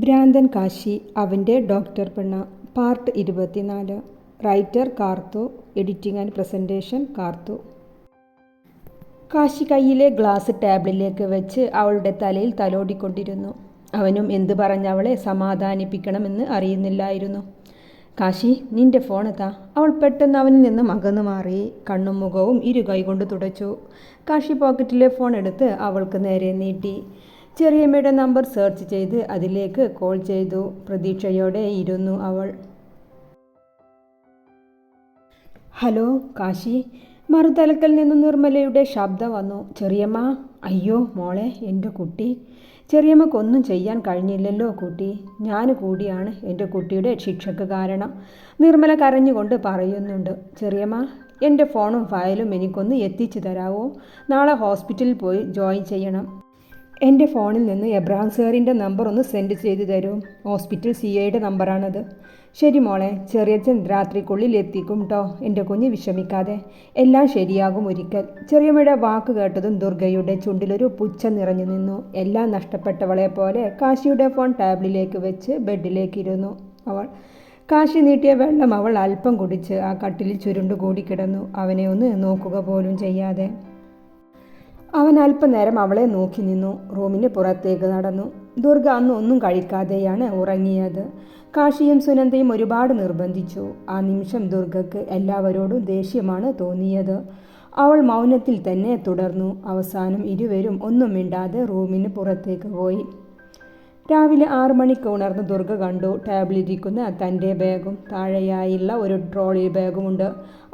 ഭ്രാന്തൻ കാശി അവൻ്റെ ഡോക്ടർ പിണ്ണ part 24. Writer Karthu. Editing and presentation Karthu. Kashi കയ്യിലെ ഗ്ലാസ് ടേബിളിലേക്ക് വെച്ച് അവളുടെ തലയിൽ തലോടിക്കൊണ്ടിരുന്നു. അവനും എന്ത് പറഞ്ഞവളെ സമാധാനിപ്പിക്കണമെന്ന് അറിയുന്നില്ലായിരുന്നു. കാശി, നിന്റെ ഫോൺ താ. അവൾ പെട്ടെന്ന് അവനിൽ നിന്ന് അകന്നു മാറി. കണ്ണും മുഖവും കൈകൊണ്ട് തുടച്ചു. കാശി പോക്കറ്റിലെ ഫോൺ എടുത്ത് അവൾക്ക് നേരെ നീട്ടി. ചെറിയമ്മയുടെ നമ്പർ സെർച്ച് ചെയ്ത് അതിലേക്ക് കോൾ ചെയ്തു. പ്രതീക്ഷയോടെ ഇരുന്നു അവൾ. ഹലോ കാശി. മറുതലക്കൽ നിന്നും നിർമ്മലയുടെ ശബ്ദം വന്നു. ചെറിയമ്മ. അയ്യോ മോളെ, എൻ്റെ കുട്ടി. ചെറിയമ്മക്കൊന്നും ചെയ്യാൻ കഴിഞ്ഞില്ലല്ലോ കുട്ടി. ഞാൻ കൂടിയാണ് എൻ്റെ കുട്ടിയുടെ ശിക്ഷയ്ക്ക് കാരണം. നിർമ്മല കരഞ്ഞുകൊണ്ട് പറയുന്നുണ്ട്. ചെറിയമ്മ, എൻ്റെ ഫോണും ഫയലും എനിക്കൊന്ന് എത്തിച്ചു തരാമോ? നാളെ ഹോസ്പിറ്റലിൽ പോയി ജോയിൻ ചെയ്യണം. എൻ്റെ ഫോണിൽ നിന്ന് എബ്രഹാം സാറിൻ്റെ നമ്പർ ഒന്ന് സെൻഡ് ചെയ്തു തരൂ. ഹോസ്പിറ്റൽ CIയുടെ നമ്പറാണത്. ശരി മോളെ, ചെറിയച്ഛൻ രാത്രിക്കുള്ളിൽ എത്തിക്കും ട്ടോ. എൻ്റെ കുഞ്ഞ് വിഷമിക്കാതെ, എല്ലാം ശരിയാകും ഒരിക്കൽ. ചെറിയമ്മയുടെ വാക്ക് കേട്ടതും ദുർഗയുടെ ചുണ്ടിലൊരു പുച്ഛം നിറഞ്ഞു നിന്നു. എല്ലാം നഷ്ടപ്പെട്ടവളെ പോലെ കാശിയുടെ ഫോൺ ടേബിളിലേക്ക് വെച്ച് ബെഡിലേക്ക് ഇരുന്നു അവൾ. കാശി നീട്ടിയ വെള്ളം അവൾ അല്പം കുടിച്ച് ആ കട്ടിലിൽ ചുരുണ്ടുകൂടി കിടന്നു, അവനെ ഒന്ന് നോക്കുക പോലും ചെയ്യാതെ. അവൻ അല്പനേരം അവളെ നോക്കി നിന്നു. റൂമിന് പുറത്തേക്ക് നടന്നു. ദുർഗ അന്ന് ഒന്നും കഴിക്കാതെയാണ് ഉറങ്ങിയത്. കാശിയും സുനന്ദയും ഒരുപാട് നിർബന്ധിച്ചു. ആ നിമിഷം ദുർഗയ്ക്ക് എല്ലാവരോടും ദേഷ്യമാണ് തോന്നിയത്. അവൾ മൗനത്തിൽ തന്നെ തുടർന്നു. അവസാനം ഇരുവരും ഒന്നും മിണ്ടാതെ റൂമിന് പുറത്തേക്ക് പോയി. രാവിലെ 6 മണിക്ക് ഉണർന്ന് ദുർഗ കണ്ടു ടേബിളിരിക്കുന്ന തൻ്റെ ബാഗും താഴെയായുള്ള ഒരു ട്രോളി ബാഗുമുണ്ട്.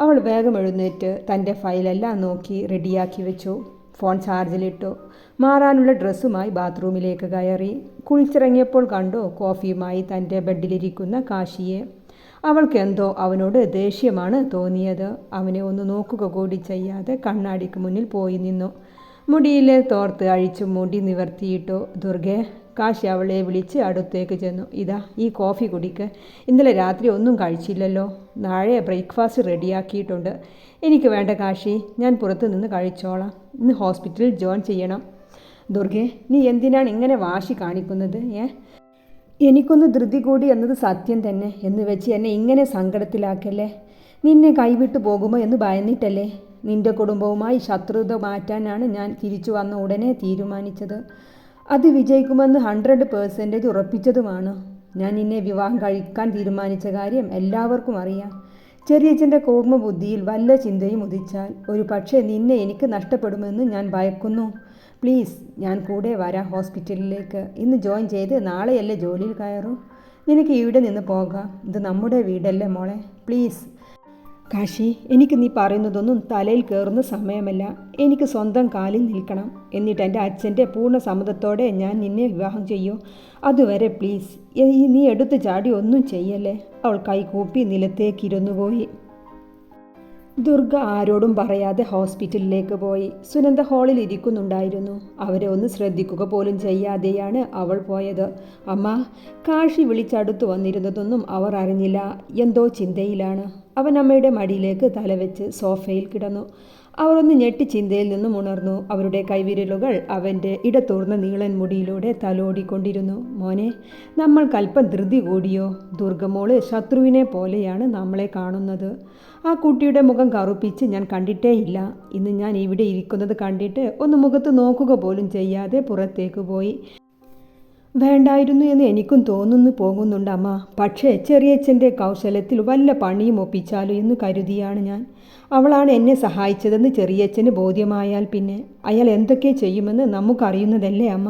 അവൾ വേഗം എഴുന്നേറ്റ് തൻ്റെ ഫയലെല്ലാം നോക്കി റെഡിയാക്കി വെച്ചു. ഫോൺ ചാർജിലിട്ടു. മാറാനുള്ള ഡ്രസ്സുമായി ബാത്റൂമിലേക്ക് കയറി. കുളിച്ചിറങ്ങിയപ്പോൾ കണ്ടു കോഫിയുമായി തൻ്റെ ബെഡിലിരിക്കുന്ന കാശിയെ. അവൾക്കെന്തോ അവനോട് ദേഷ്യമാണ് തോന്നിയത്. അവനെ ഒന്ന് നോക്കുക കൂടി ചെയ്യാതെ കണ്ണാടിക്ക് മുന്നിൽ പോയി നിന്നു. മുടിയിലെ തോർത്ത് അഴിച്ചു മുടി നിവർത്തിയിട്ടു. ദുർഗെ. കാശി അവളെ വിളിച്ച് അടുത്തേക്ക് ചെന്നു. ഇതാ ഈ കോഫി കുടിക്ക്. ഇന്നലെ രാത്രി ഒന്നും കഴിച്ചില്ലല്ലോ. നാളെ ബ്രേക്ക്ഫാസ്റ്റ് റെഡിയാക്കിയിട്ടുണ്ട്. എനിക്ക് വേണ്ട കാശി, ഞാൻ പുറത്തു നിന്ന് കഴിച്ചോളാം. ഇന്ന് ഹോസ്പിറ്റലിൽ ജോയിൻ ചെയ്യണം. ദുർഗെ, നീ എന്തിനാണ് ഇങ്ങനെ വാശി കാണിക്കുന്നത്? എനിക്കൊന്ന് ധൃതി കൂടി എന്നത് സത്യം തന്നെ. എന്ന് വെച്ച് എന്നെ ഇങ്ങനെ സങ്കടത്തിലാക്കല്ലേ. നിന്നെ കൈവിട്ടു പോകുമോ എന്ന് ഭയന്നിട്ടല്ലേ. നിന്റെ കുടുംബവുമായി ശത്രുത മാറ്റാനാണ് ഞാൻ തിരിച്ചു വന്ന ഉടനെ തീരുമാനിച്ചത്. അത് വിജയിക്കുമെന്ന് 100% ഉറപ്പിച്ചതുമാണ്. ഞാൻ നിന്നെ വിവാഹം കഴിക്കാൻ തീരുമാനിച്ച കാര്യം എല്ലാവർക്കും അറിയാം. ചെറിയച്ഛൻ്റെ കൂർമ്മ ബുദ്ധിയിൽ വല്ല ചിന്തയും ഉദിച്ചാൽ ഒരു പക്ഷേ നിന്നെ എനിക്ക് നഷ്ടപ്പെടുമെന്ന് ഞാൻ ഭയക്കുന്നു. പ്ലീസ്, ഞാൻ കൂടെ വരാം ഹോസ്പിറ്റലിലേക്ക്. ഇന്ന് ജോയിൻ ചെയ്ത് നാളെയല്ലേ ജോലിയിൽ കയറൂ. നിനക്ക് ഇവിടെ നിന്ന് പോകാം. ഇത് നമ്മുടെ വീടല്ലേ മോളെ. പ്ലീസ്. കാശി, എനിക്ക് നീ പറയുന്നതൊന്നും തലയിൽ കയറുന്ന സമയമല്ല. എനിക്ക് സ്വന്തം കാലിൽ നിൽക്കണം. എന്നിട്ട് എൻ്റെ അച്ഛൻ്റെ പൂർണ്ണ സമ്മതത്തോടെ ഞാൻ നിന്നെ വിവാഹം ചെയ്യൂ. അതുവരെ പ്ലീസ് നീ എടുത്തു ചാടി ഒന്നും ചെയ്യല്ലേ. അവൾ കൈകൂപ്പി നിലത്തേക്കിരുന്നു പോയി. ദുർഗ ആരോടും പറയാതെ ഹോസ്പിറ്റലിലേക്ക് പോയി. സുനന്ദ ഹാളിൽ ഇരിക്കുന്നുണ്ടായിരുന്നു. അവരെ ഒന്ന് ശ്രദ്ധിക്കുക പോലും ചെയ്യാതെയാണ് അവൾ പോയത്. അമ്മ. കാശി വിളിച്ചടുത്തു വന്നിരുന്നതൊന്നും അവർ അറിഞ്ഞില്ല. എന്തോ ചിന്തയിലാണ്. അവൻ അമ്മയുടെ മടിയിലേക്ക് തലവെച്ച് സോഫയിൽ കിടന്നു. അവർ ഒന്ന് ഞെട്ടി ചിന്തയിൽ നിന്നും ഉണർന്നു. അവരുടെ കൈവിരലുകൾ അവൻ്റെ ഇടതൂർന്ന നീളൻ മുടിയിലൂടെ തലോടിക്കൊണ്ടിരുന്നു. മോനെ, നമ്മൾക്കല്പം ധൃതി കൂടിയോ? ദുർഗമോള് ശത്രുവിനെ പോലെയാണ് നമ്മളെ കാണുന്നത്. ആ കുട്ടിയുടെ മുഖം കറുപ്പിച്ച് ഞാൻ കണ്ടിട്ടേയില്ല. ഇന്ന് ഞാൻ ഇവിടെ ഇരിക്കുന്നത് കണ്ടിട്ട് ഒന്ന് മുഖത്ത് നോക്കുക പോലും ചെയ്യാതെ പുറത്തേക്ക് പോയി. വേണ്ടായിരുന്നു എന്ന് എനിക്കും തോന്നുന്നു പോകുന്നുണ്ട് അമ്മ. പക്ഷേ ചെറിയച്ഛൻ്റെ കൗശലത്തിൽ വല്ല പണിയും ഒപ്പിച്ചാലോ എന്ന് കരുതിയാണ് ഞാൻ. അവളാണ് എന്നെ സഹായിച്ചതെന്ന് ചെറിയച്ഛന് ബോധ്യമായാൽ പിന്നെ അയാൾ എന്തൊക്കെ ചെയ്യുമെന്ന് നമുക്കറിയുന്നതല്ലേ അമ്മ.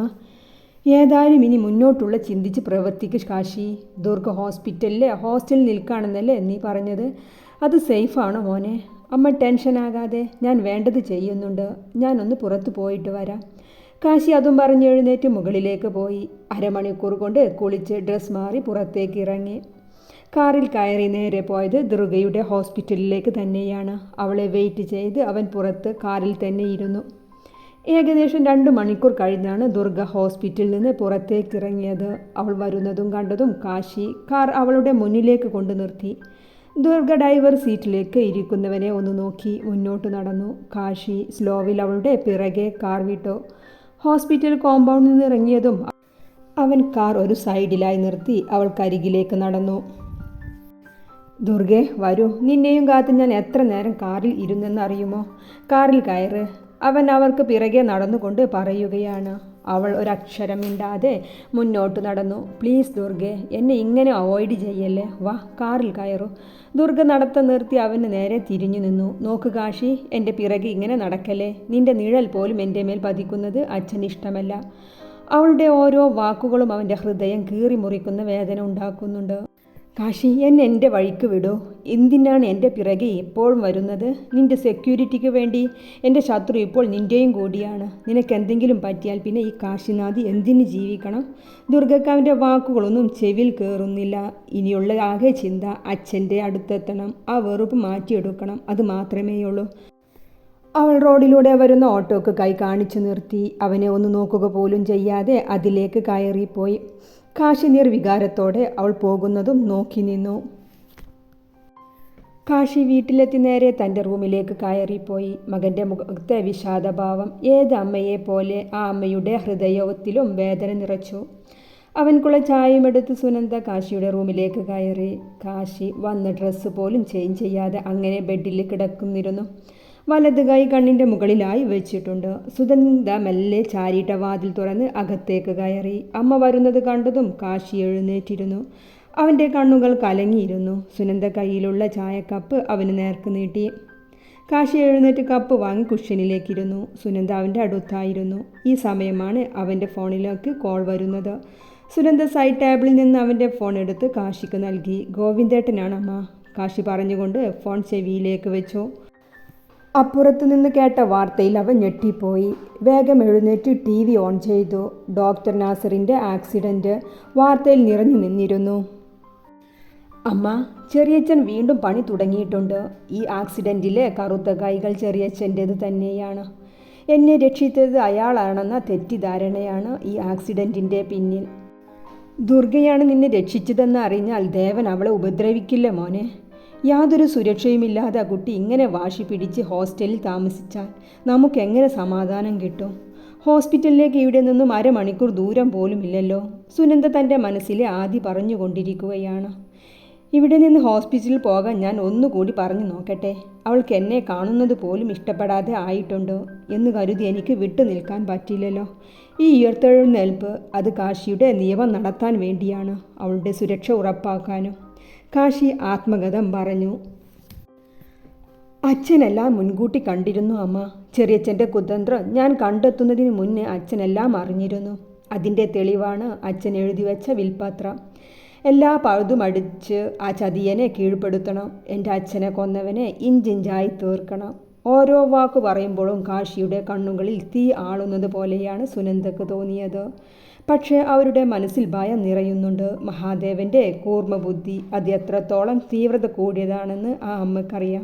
ഏതായാലും ഇനി മുന്നോട്ടുള്ള ചിന്തിച്ച് പ്രവർത്തിക്ക് കാശി. ദുർഗ ഹോസ്റ്റലിൽ നിൽക്കുകയാണെന്നല്ലേ നീ പറഞ്ഞത്? അത് സേഫാണോ മോനെ? അമ്മ ടെൻഷനാകാതെ. ഞാൻ വേണ്ടത് ചെയ്യുന്നുണ്ട്. ഞാനൊന്ന് പുറത്ത് പോയിട്ട് വരാം. കാശി അതും പറഞ്ഞ് എഴുന്നേറ്റ് മുകളിലേക്ക് പോയി. അരമണിക്കൂർ കൊണ്ട് കുളിച്ച് ഡ്രസ് മാറി പുറത്തേക്ക് ഇറങ്ങി. കാറിൽ കയറി നേരെ പോയത് ദുർഗയുടെ ഹോസ്പിറ്റലിലേക്ക് തന്നെയാണ്. അവളെ വെയിറ്റ് ചെയ്ത് അവൻ പുറത്ത് കാറിൽ തന്നെ ഇരുന്നു. ഏകദേശം 2 മണിക്കൂർ കഴിഞ്ഞാണ് ദുർഗ ഹോസ്പിറ്റലിൽ നിന്ന് പുറത്തേക്ക് ഇറങ്ങിയത്. അവൾ വരുന്നതും കണ്ടതും കാശി കാർ അവളുടെ മുന്നിലേക്ക് കൊണ്ടു നിർത്തി. ദുർഗ ഡ്രൈവർ സീറ്റിലേക്ക് ഇരിക്കുന്നവനെ ഒന്ന് നോക്കി മുന്നോട്ട് നടന്നു. കാശി സ്ലോവിൽ അവളുടെ പിറകെ കാർ വിട്ടു. ഹോസ്പിറ്റൽ കോമ്പൗണ്ടിൽ നിന്ന് ഇറങ്ങിയതും അവൻ കാർ ഒരു സൈഡിലായി നിർത്തി അവൾക്കരികിലേക്ക് നടന്നു. ദുർഗെ, വരൂ, നിന്നെയും കാത്ത് ഞാൻ എത്ര നേരം കാറിൽ ഇരുന്നെന്നറിയുമോ? കാറിൽ കയറ്, അവൻ അവർക്ക് പിറകെ നടന്നുകൊണ്ട് പറയുകയാണ്. അവൾ ഒരക്ഷരം മിണ്ടാതെ മുന്നോട്ട് നടന്നു. പ്ലീസ് ദുർഗെ, എന്നെ ഇങ്ങനെ അവോയ്ഡ് ചെയ്യല്ലേ, വാ, കാറിൽ കയറൂ. ദുർഗ നടത്തം നിർത്തി അവന് നേരെ തിരിഞ്ഞു നിന്നു. നോക്ക് കാശി, എൻ്റെ പിറകെ ഇങ്ങനെ നടക്കല്ലേ, നിന്റെ നിഴൽ പോലും എൻ്റെ മേൽ പതിക്കുന്നത് അച്ഛന് ഇഷ്ടമല്ല. അവളുടെ ഓരോ വാക്കുകളും അവൻ്റെ ഹൃദയം കീറി മുറിക്കുന്ന വേദന ഉണ്ടാക്കുന്നുണ്ട്. കാശി, എന്നെ എൻ്റെ വഴിക്ക് വിടൂ. എന്തിനാണ് എൻ്റെ പിറകെ എപ്പോഴും വരുന്നത്? നിൻ്റെ സെക്യൂരിറ്റിക്ക് വേണ്ടി. എൻ്റെ ശത്രു ഇപ്പോൾ നിൻ്റെയും കൂടിയാണ്. നിനക്ക് എന്തെങ്കിലും പറ്റിയാൽ പിന്നെ ഈ കാശിനാഥ് എന്തിന് ജീവിക്കണം? ദുർഗയ്ക്ക് അവൻ്റെ വാക്കുകളൊന്നും ചെവിൽ കയറുന്നില്ല. ഇനിയുള്ള ആകെ ചിന്ത അച്ഛൻ്റെ അടുത്തെത്തണം, ആ വെറുപ്പ് മാറ്റിയെടുക്കണം, അത് മാത്രമേയുള്ളൂ. അവൾ റോഡിലൂടെ വരുന്ന ഓട്ടോക്ക് കൈ കാണിച്ചു നിർത്തി. അവനെ ഒന്ന് നോക്കുക പോലും ചെയ്യാതെ അതിലേക്ക് കയറിപ്പോയി. കാശി നിർവികാരത്തോടെ അവൾ പോകുന്നതും നോക്കി നിന്നു. കാശി വീട്ടിലെത്തി നേരെ തൻ്റെ റൂമിലേക്ക് കയറിപ്പോയി. മകൻ്റെ മുഖത്തെ വിഷാദഭാവം ഏത് അമ്മയെപ്പോലെ ആ അമ്മയുടെ ഹൃദയത്തിലും വേദന നിറച്ചു. അവൻക്കുള്ള ചായയുമെടുത്ത് സുനന്ദ കാശിയുടെ റൂമിലേക്ക് കയറി. കാശി വന്ന ഡ്രസ്സ് പോലും ചേഞ്ച് ചെയ്യാതെ അങ്ങനെ ബെഡിൽ കിടക്കുന്നിരുന്നു. വലത് കൈ കണ്ണിൻ്റെ മുകളിലായി വെച്ചിട്ടുണ്ട്. സുനന്ദ മെല്ലെ ചാരിയിട്ട വാതിൽ തുറന്ന് അകത്തേക്ക് കയറി. അമ്മ വരുന്നത് കണ്ടതും കാശി എഴുന്നേറ്റിരുന്നു. അവൻ്റെ കണ്ണുകൾ കലങ്ങിയിരുന്നു. സുനന്ദ കയ്യിലുള്ള ചായക്കപ്പ് അവന് നേർക്ക് നീട്ടി. കാശി എഴുന്നേറ്റ് കപ്പ് വാങ്ങി കുഷ്യനിലേക്കിരുന്നു. സുനന്ദ അവൻ്റെ അടുത്തായിരുന്നു. ഈ സമയമാണ് അവൻ്റെ ഫോണിലേക്ക് കോൾ വരുന്നത്. സുനന്ദ സൈഡ് ടേബിളിൽ നിന്ന് അവൻ്റെ ഫോൺ എടുത്ത് കാശിക്ക് നൽകി. ഗോവിന്ദേട്ടനാണമ്മ, കാശി പറഞ്ഞുകൊണ്ട് ഫോൺ ചെവിയിലേക്ക് വെച്ചു. അപ്പുറത്തു നിന്ന് കേട്ട വാർത്തയിൽ അവൻ ഞെട്ടിപ്പോയി. വേഗം എഴുന്നേറ്റ് TV ഓൺ ചെയ്തു. ഡോക്ടർ നാസറിൻ്റെ ആക്സിഡൻറ്റ് വാർത്തയിൽ നിറഞ്ഞു നിന്നിരുന്നു. അമ്മ, ചെറിയച്ഛൻ വീണ്ടും പണി തുടങ്ങിയിട്ടുണ്ട്. ഈ ആക്സിഡൻറ്റിലെ കറുത്ത കൈകൾ ചെറിയച്ഛൻ്റേത് തന്നെയാണ്. എന്നെ രക്ഷിച്ചത് അയാളാണെന്ന തെറ്റിദ്ധാരണയാണ് ഈ ആക്സിഡൻറ്റിൻ്റെ പിന്നിൽ. ദുർഗയാണ് നിന്നെ രക്ഷിച്ചതെന്ന് അറിഞ്ഞാൽ ദേവൻ അവളെ ഉപദ്രവിക്കില്ല മോനെ. യാതൊരു സുരക്ഷയുമില്ലാതെ ആ കുട്ടി ഇങ്ങനെ വാശി പിടിച്ച് ഹോസ്റ്റലിൽ താമസിച്ചാൽ നമുക്കെങ്ങനെ സമാധാനം കിട്ടും? ഹോസ്പിറ്റലിലേക്ക് ഇവിടെ നിന്നും അരമണിക്കൂർ ദൂരം പോലുമില്ലല്ലോ. സുനന്ദ തൻ്റെ മനസ്സിലെ ആദ്യ പറഞ്ഞുകൊണ്ടിരിക്കുകയാണ്. ഇവിടെ നിന്ന് ഹോസ്പിറ്റലിൽ പോകാൻ ഞാൻ ഒന്നുകൂടി പറഞ്ഞു നോക്കട്ടെ. അവൾക്ക് എന്നെ കാണുന്നത് പോലും ഇഷ്ടപ്പെടാതെ ആയിട്ടുണ്ട് എന്ന് കരുതി എനിക്ക് വിട്ടു നിൽക്കാൻ പറ്റില്ലല്ലോ. ഈ ഉയർത്തെഴുന്നേൽപ്പ് അത് കാശിയുടെ നിയമം നടത്താൻ വേണ്ടിയാണ്, അവളുടെ സുരക്ഷ ഉറപ്പാക്കാനും. കാശി ആത്മഗതം പറഞ്ഞു. അച്ഛനെല്ലാം മുൻകൂട്ടി കണ്ടിരുന്നു അമ്മ. ചെറിയച്ഛൻ്റെ കുതന്ത്രം ഞാൻ കണ്ടെത്തുന്നതിന് മുന്നേ അച്ഛനെല്ലാം അറിഞ്ഞിരുന്നു. അതിൻ്റെ തെളിവാണ് അച്ഛൻ എഴുതി വെച്ച വിൽപത്രം. എല്ലാ പഴുതും അടിച്ച് ആ ചതിയനെ കീഴ്പ്പെടുത്തണം. എൻ്റെ അച്ഛനെ കൊന്നവനെ ഇഞ്ചിഞ്ചായി തീർക്കണം. ഓരോ വാക്ക് പറയുമ്പോഴും കാശിയുടെ കണ്ണുകളിൽ തീ ആളുന്നത് പോലെയാണ് സുനന്ദക്ക് തോന്നിയത്. പക്ഷേ അവരുടെ മനസ്സിൽ ഭയം നിറയുന്നുണ്ട്. മഹാദേവൻ്റെ കൂർമ്മബുദ്ധി അത് എത്രത്തോളം തീവ്രത കൂടിയതാണെന്ന് ആ അമ്മക്കറിയാം.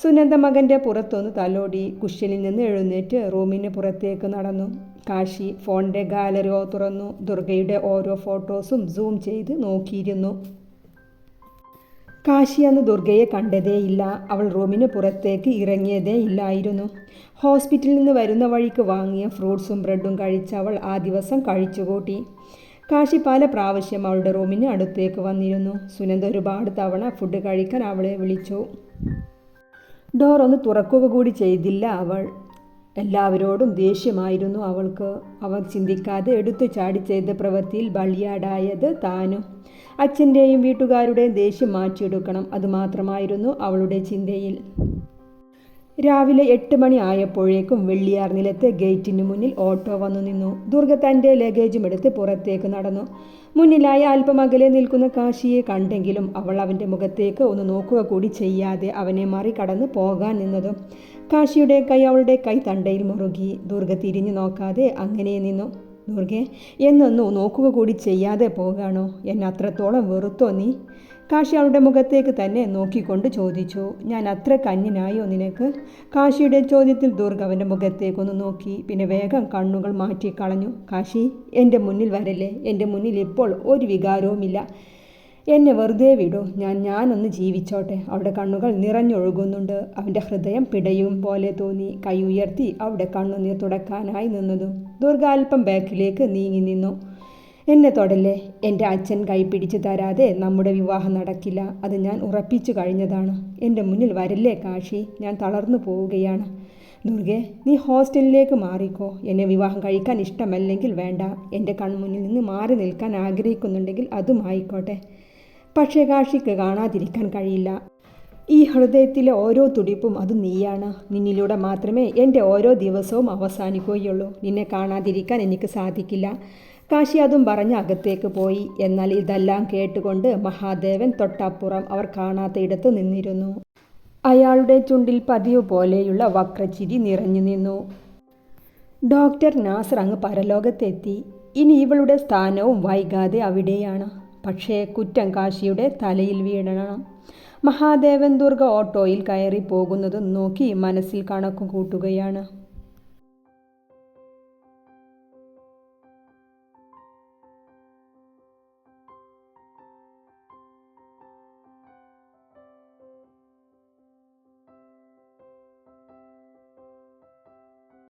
സുനന്ദ മകൻ്റെ പുറത്തൊന്ന് തലോടി കുഷ്യനിൽ നിന്ന് എഴുന്നേറ്റ് റൂമിന് പുറത്തേക്ക് നടന്നു. കാശി ഫോണിൻ്റെ ഗാലറി തുറന്നു. ദുർഗയുടെ ഓരോ ഫോട്ടോസും സൂം ചെയ്ത് നോക്കിയിരുന്നു. കാശി അന്ന് ദുർഗയെ കണ്ടതേയില്ല. അവൾ റൂമിന് പുറത്തേക്ക് ഇറങ്ങിയതേ ഇല്ലായിരുന്നു. ഹോസ്പിറ്റലിൽ നിന്ന് വരുന്ന വഴിക്ക് വാങ്ങിയ ഫ്രൂട്ട്സും ബ്രെഡും കഴിച്ച് അവൾ ആ ദിവസം കഴിച്ചുകൂട്ടി. കാശി പല പ്രാവശ്യം അവളുടെ റൂമിന് അടുത്തേക്ക് വന്നിരുന്നു. സുനന്ദ ഒരുപാട് തവണ ഫുഡ് കഴിക്കാൻ അവളെ വിളിച്ചു. ഡോർ ഒന്ന് തുറക്കുക കൂടി ചെയ്തില്ല അവൾ. എല്ലാവരോടും ദേഷ്യമായിരുന്നു അവൾക്ക്. അവൾ ചിന്തിക്കാതെ എടുത്തു ചാടി ചെയ്ത പ്രവൃത്തിയിൽ ബലിയാടായത് താനും. അച്ഛൻ്റെയും വീട്ടുകാരുടെയും ദേഷ്യം മാറ്റിയെടുക്കണം, അതുമാത്രമായിരുന്നു അവളുടെ ചിന്തയിൽ. രാവിലെ 8 മണി ആയപ്പോഴേക്കും വെള്ളിയാർ നിലത്തെ ഗേറ്റിന് മുന്നിൽ ഓട്ടോ വന്നു നിന്നു. ദുർഗ തൻ്റെ ലഗേജും എടുത്ത് പുറത്തേക്ക് നടന്നു. മുന്നിലായി അല്പം അകലെ നിൽക്കുന്ന കാശിയെ കണ്ടെങ്കിലും അവൾ അവൻ്റെ മുഖത്തേക്ക് ഒന്ന് നോക്കുക കൂടി ചെയ്യാതെ അവനെ മറികടന്ന് പോകാൻ നിന്നതും കാശിയുടെ കൈ അവളുടെ കൈ തണ്ടയിൽ മുറുകി. ദുർഗ തിരിഞ്ഞു നോക്കാതെ അങ്ങനെ നിന്നു. ദുർഗെ, എന്നൊന്നു നോക്കുക കൂടി ചെയ്യാതെ പോകാണോ? എന്നെ അത്രത്തോളം വെറുത്തോ നീ? കാശി അവളുടെ മുഖത്തേക്ക് തന്നെ നോക്കിക്കൊണ്ട് ചോദിച്ചു. ഞാൻ അത്ര കന്യനായോ നിനക്ക്? കാശിയുടെ ചോദ്യത്തിൽ ദുർഗ അവൻ്റെ മുഖത്തേക്കൊന്ന് നോക്കി. പിന്നെ വേഗം കണ്ണുകൾ മാറ്റിക്കളഞ്ഞു. കാശി, എൻ്റെ മുന്നിൽ വരല്ലേ. എൻ്റെ മുന്നിൽ ഇപ്പോൾ ഒരു വികാരവുമില്ല. എന്നെ വെറുതെ വിടൂ. ഞാനൊന്ന് ജീവിച്ചോട്ടെ. അവളുടെ കണ്ണുകൾ നിറഞ്ഞൊഴുകുന്നുണ്ട്. അവൻ്റെ ഹൃദയം പിടയും പോലെ തോന്നി. കൈ ഉയർത്തി അവിടെ കണ്ണുനീർ തുടക്കാനായി നിന്നതും ദുർഗ അല്പം ബാക്കിലേക്ക് നീങ്ങി നിന്നു. എന്നെ തൊടല്ലേ. എൻ്റെ അച്ഛൻ കൈ പിടിച്ചു തരാതെ നമ്മുടെ വിവാഹം നടക്കില്ല. അത് ഞാൻ ഉറപ്പിച്ചു കഴിഞ്ഞതാണ്. എൻ്റെ മുന്നിൽ വരല്ലേ കാശി, ഞാൻ തളർന്നു പോവുകയാണ്. ദുർഗെ, നീ ഹോസ്റ്റലിലേക്ക് മാറിക്കോ. എന്നെ വിവാഹം കഴിക്കാൻ ഇഷ്ടമല്ലെങ്കിൽ വേണ്ട. എൻ്റെ കൺമുന്നിൽ നിന്ന് മാറി നിൽക്കാൻ ആഗ്രഹിക്കുന്നുണ്ടെങ്കിൽ അതും ആയിക്കോട്ടെ. പക്ഷേ കാശിക്ക് കാണാതിരിക്കാൻ കഴിയില്ല. ഈ ഹൃദയത്തിലെ ഓരോ തുടിപ്പും അത് നീയാണ്. നിന്നിലൂടെ മാത്രമേ എൻ്റെ ഓരോ ദിവസവും അവസാനിക്കുകയുള്ളൂ. നിന്നെ കാണാതിരിക്കാൻ എനിക്ക് സാധിക്കില്ല. കാശി അതും പറഞ്ഞ് അകത്തേക്ക് പോയി. എന്നാൽ ഇതെല്ലാം കേട്ടുകൊണ്ട് മഹാദേവൻ തൊട്ടപ്പുറം അവർ കാണാത്ത ഇടത്ത് നിന്നിരുന്നു. അയാളുടെ ചുണ്ടിൽ പതിവ് പോലെയുള്ള വക്രച്ചിരി നിറഞ്ഞു നിന്നു. ഡോക്ടർ നാസർ അങ്ങ് പരലോകത്തെത്തി. ഇനി ഇവളുടെ സ്ഥാനവും വൈകാതെ അവിടെയാണ്. പക്ഷേ കുറ്റം കാശിയുടെ തലയിൽ വീഴണം. മഹാദേവൻ ദുർഗ ഓട്ടോയിൽ കയറി പോകുന്നതും നോക്കി മനസ്സിൽ കണക്കു കൂട്ടുകയാണ്.